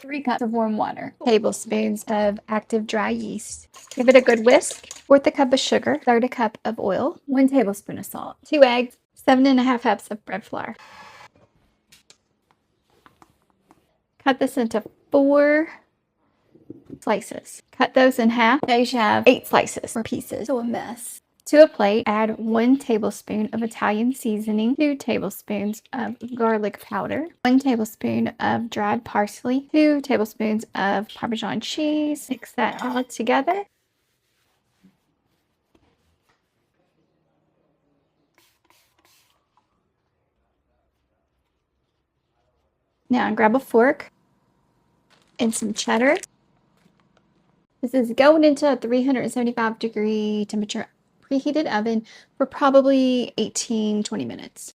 3 cups of warm water, tablespoons of active dry yeast. Give it a good whisk. 1/4 cup of sugar, 1/3 cup of oil, 1 tablespoon of salt, 2 eggs, 7½ cups of bread flour. Cut this into 4 slices. Cut those in half. Now you should have 8 slices or pieces. So a mess. To a plate, add 1 tablespoon of Italian seasoning, 2 tablespoons of garlic powder, 1 tablespoon of dried parsley, 2 tablespoons of Parmesan cheese. Mix that all together. Now grab a fork and some cheddar. This is going into a 375-degree temperature preheated oven for probably 18-20 minutes.